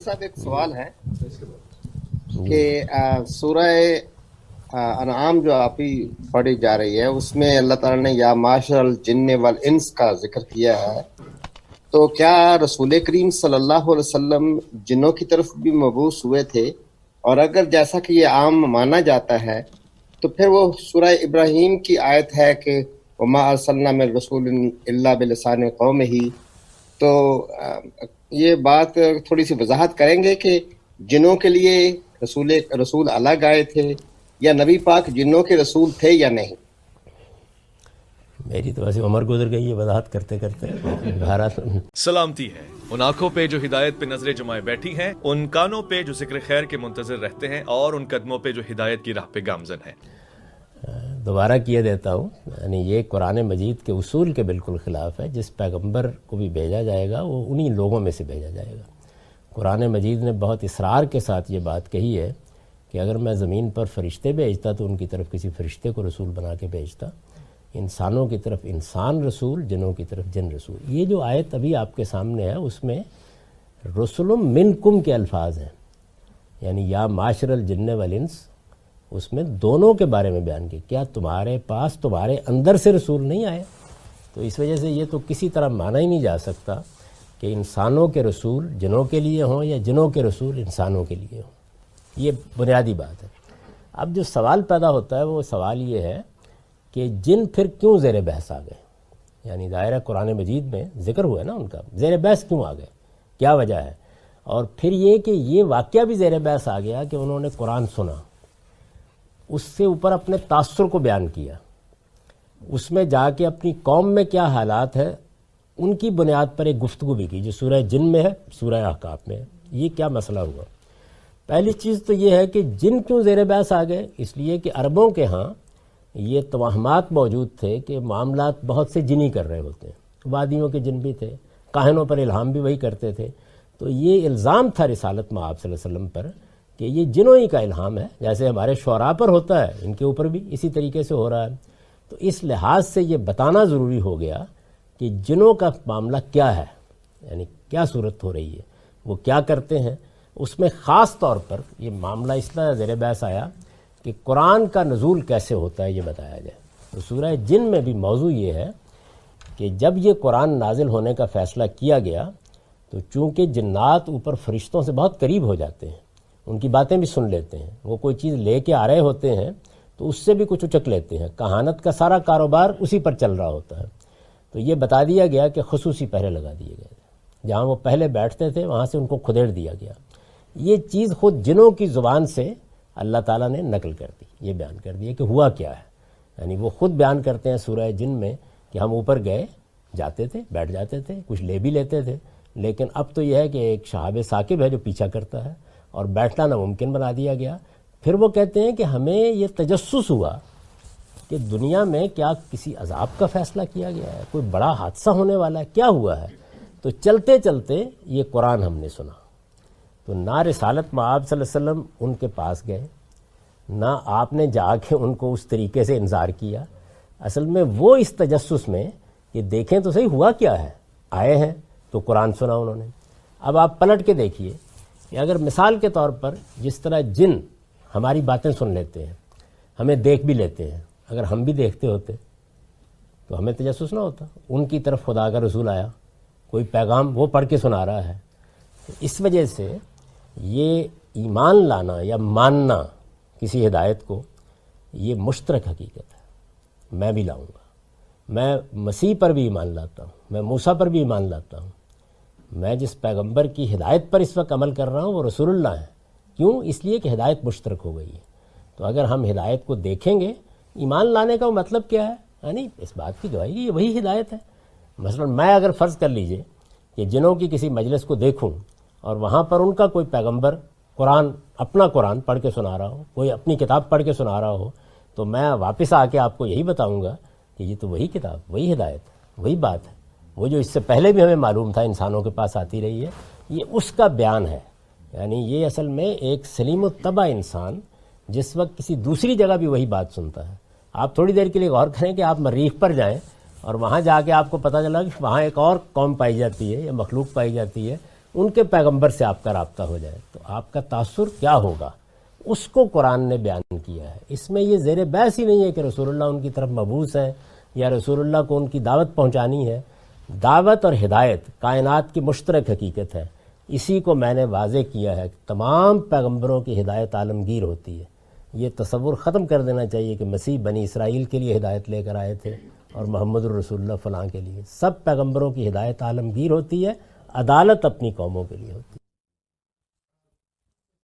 صاحب ایک سوال ہے کہ سورہ انعام جو آپ ہی پڑھی جا رہی ہے اس میں اللہ تعالیٰ نے یا معاشر الجن والانس کا ذکر کیا ہے، تو کیا رسول کریم صلی اللہ علیہ وسلم جنوں کی طرف بھی مبعوث ہوئے تھے؟ اور اگر جیسا کہ یہ عام مانا جاتا ہے تو پھر وہ سورہ ابراہیم کی آیت ہے کہ وما ارسلنا من رسول الا بلسان قومہ، تو یہ بات تھوڑی سی وضاحت کریں گے کہ جنوں کے لیے رسول الگ آئے تھے یا نبی پاک جنوں کے رسول تھے یا نہیں؟ میری تو ویسے عمر گزر گئی ہے وضاحت کرتے کرتے. سلامتی ہے ان آنکھوں پہ جو ہدایت پہ نظریں جمائے بیٹھی ہیں، ان کانوں پہ جو ذکر خیر کے منتظر رہتے ہیں، اور ان قدموں پہ جو ہدایت کی راہ پہ گامزن ہیں. دوبارہ کیے دیتا ہوں، یعنی یہ قرآن مجید کے اصول کے بالکل خلاف ہے. جس پیغمبر کو بھی بھیجا جائے گا وہ انہی لوگوں میں سے بھیجا جائے گا. قرآن مجید نے بہت اصرار کے ساتھ یہ بات کہی ہے کہ اگر میں زمین پر فرشتے بھیجتا تو ان کی طرف کسی فرشتے کو رسول بنا کے بھیجتا، انسانوں کی طرف انسان رسول، جنوں کی طرف جن رسول. یہ جو آیت ابھی آپ کے سامنے ہے اس میں رسل منکم کے الفاظ ہیں، یعنی یا معاشر الجن والانس، اس میں دونوں کے بارے میں بیان کی. کیا تمہارے پاس تمہارے اندر سے رسول نہیں آئے؟ تو اس وجہ سے یہ تو کسی طرح مانا ہی نہیں جا سکتا کہ انسانوں کے رسول جنوں کے لیے ہوں یا جنوں کے رسول انسانوں کے لیے ہوں. یہ بنیادی بات ہے. اب جو سوال پیدا ہوتا ہے وہ سوال یہ ہے کہ جن پھر کیوں زیر بحث آ گئے؟ یعنی دائرہ قرآن مجید میں ذکر ہوا ہے نا ان کا، زیر بحث کیوں آ گئے، کیا وجہ ہے؟ اور پھر یہ کہ یہ واقعہ بھی زیر بحث آ گیا کہ انہوں نے قرآن سنا، اس سے اوپر اپنے تاثر کو بیان کیا، اس میں جا کے اپنی قوم میں کیا حالات ہے ان کی بنیاد پر ایک گفتگو بھی کی جو سورہ جن میں ہے، سورہ احقاف میں ہے. یہ کیا مسئلہ ہوا؟ پہلی چیز تو یہ ہے کہ جن کیوں زیر بحث آ گئے؟ اس لیے کہ عربوں کے ہاں یہ توہمات موجود تھے کہ معاملات بہت سے جنی کر رہے ہوتے ہیں. وادیوں کے جن بھی تھے، کاہنوں پر الہام بھی وہی کرتے تھے. تو یہ الزام تھا رسالت میں آپ صلی اللہ علیہ وسلم پر کہ یہ جنوں ہی کا الہام ہے، جیسے ہمارے شعراء پر ہوتا ہے ان کے اوپر بھی اسی طریقے سے ہو رہا ہے. تو اس لحاظ سے یہ بتانا ضروری ہو گیا کہ جنوں کا معاملہ کیا ہے، یعنی کیا صورت ہو رہی ہے، وہ کیا کرتے ہیں. اس میں خاص طور پر یہ معاملہ اس طرح زیر بحث آیا کہ قرآن کا نزول کیسے ہوتا ہے یہ بتایا جائے. تو سورہ جن میں بھی موضوع یہ ہے کہ جب یہ قرآن نازل ہونے کا فیصلہ کیا گیا تو چونکہ جنات اوپر فرشتوں سے بہت قریب ہو جاتے ہیں، ان کی باتیں بھی سن لیتے ہیں، وہ کوئی چیز لے کے آ رہے ہوتے ہیں تو اس سے بھی کچھ اچک لیتے ہیں، کہانت کا سارا کاروبار اسی پر چل رہا ہوتا ہے. تو یہ بتا دیا گیا کہ خصوصی پہرے لگا دیے گئے، جہاں وہ پہلے بیٹھتے تھے وہاں سے ان کو کھدیڑ دیا گیا. یہ چیز خود جنوں کی زبان سے اللہ تعالیٰ نے نقل کر دی، یہ بیان کر دیا کہ ہوا کیا ہے. یعنی وہ خود بیان کرتے ہیں سورہ جن میں کہ ہم اوپر گئے، جاتے تھے، بیٹھ جاتے تھے، کچھ لے بھی لیتے تھے، لیکن اب تو یہ ہے کہ ایک شہاب ثاقب ہے جو پیچھا کرتا ہے اور بیٹھنا ناممکن بنا دیا گیا. پھر وہ کہتے ہیں کہ ہمیں یہ تجسس ہوا کہ دنیا میں کیا کسی عذاب کا فیصلہ کیا گیا ہے، کوئی بڑا حادثہ ہونے والا ہے، کیا ہوا ہے. تو چلتے چلتے یہ قرآن ہم نے سنا. تو نہ رسالت مآب صلی اللہ علیہ وسلم ان کے پاس گئے، نہ آپ نے جا کے ان کو اس طریقے سے انذار کیا. اصل میں وہ اس تجسس میں کہ دیکھیں تو صحیح ہوا کیا ہے، آئے ہیں تو قرآن سنا انہوں نے. اب آپ پلٹ کے دیکھیے کہ اگر مثال کے طور پر جس طرح جن ہماری باتیں سن لیتے ہیں، ہمیں دیکھ بھی لیتے ہیں، اگر ہم بھی دیکھتے ہوتے تو ہمیں تجسس نہ ہوتا. ان کی طرف خدا کا رسول آیا، کوئی پیغام وہ پڑھ کے سنا رہا ہے. اس وجہ سے یہ ایمان لانا یا ماننا کسی ہدایت کو یہ مشترک حقیقت ہے. میں بھی لاؤں گا، میں مسیح پر بھی ایمان لاتا ہوں، میں موسیٰ پر بھی ایمان لاتا ہوں. میں جس پیغمبر کی ہدایت پر اس وقت عمل کر رہا ہوں وہ رسول اللہ ہے. کیوں؟ اس لیے کہ ہدایت مشترک ہو گئی ہے. تو اگر ہم ہدایت کو دیکھیں گے، ایمان لانے کا مطلب کیا ہے؟ یعنی اس بات کی گواہی یہ وہی ہدایت ہے. مثلا میں اگر فرض کر لیجئے کہ جنوں کی کسی مجلس کو دیکھوں اور وہاں پر ان کا کوئی پیغمبر قرآن، اپنا قرآن پڑھ کے سنا رہا ہو، کوئی اپنی کتاب پڑھ کے سنا رہا ہو، تو میں واپس آ کے آپ کو یہی بتاؤں گا کہ یہ تو وہی کتاب، وہی ہدایت، وہی بات ہے. وہ جو اس سے پہلے بھی ہمیں معلوم تھا انسانوں کے پاس آتی رہی ہے، یہ اس کا بیان ہے. یعنی یہ اصل میں ایک سلیم الطبع انسان جس وقت کسی دوسری جگہ بھی وہی بات سنتا ہے. آپ تھوڑی دیر کے لیے غور کریں کہ آپ مریخ پر جائیں اور وہاں جا کے آپ کو پتہ چلا کہ وہاں ایک اور قوم پائی جاتی ہے یا مخلوق پائی جاتی ہے، ان کے پیغمبر سے آپ کا رابطہ ہو جائے تو آپ کا تاثر کیا ہوگا، اس کو قرآن نے بیان کیا ہے۔ اس میں یہ زیر بحث ہی نہیں ہے کہ رسول اللہ ان کی طرف مبعوث ہیں یا رسول اللہ کو ان کی دعوت پہنچانی ہے۔ دعوت اور ہدایت کائنات کی مشترک حقیقت ہے، اسی کو میں نے واضح کیا ہے کہ تمام پیغمبروں کی ہدایت عالمگیر ہوتی ہے۔ یہ تصور ختم کر دینا چاہیے کہ مسیح بنی اسرائیل کے لیے ہدایت لے کر آئے تھے اور محمد الرسول اللہ فلاں کے لیے۔ سب پیغمبروں کی ہدایت عالمگیر ہوتی ہے، عدالت اپنی قوموں کے لیے ہوتی ہے۔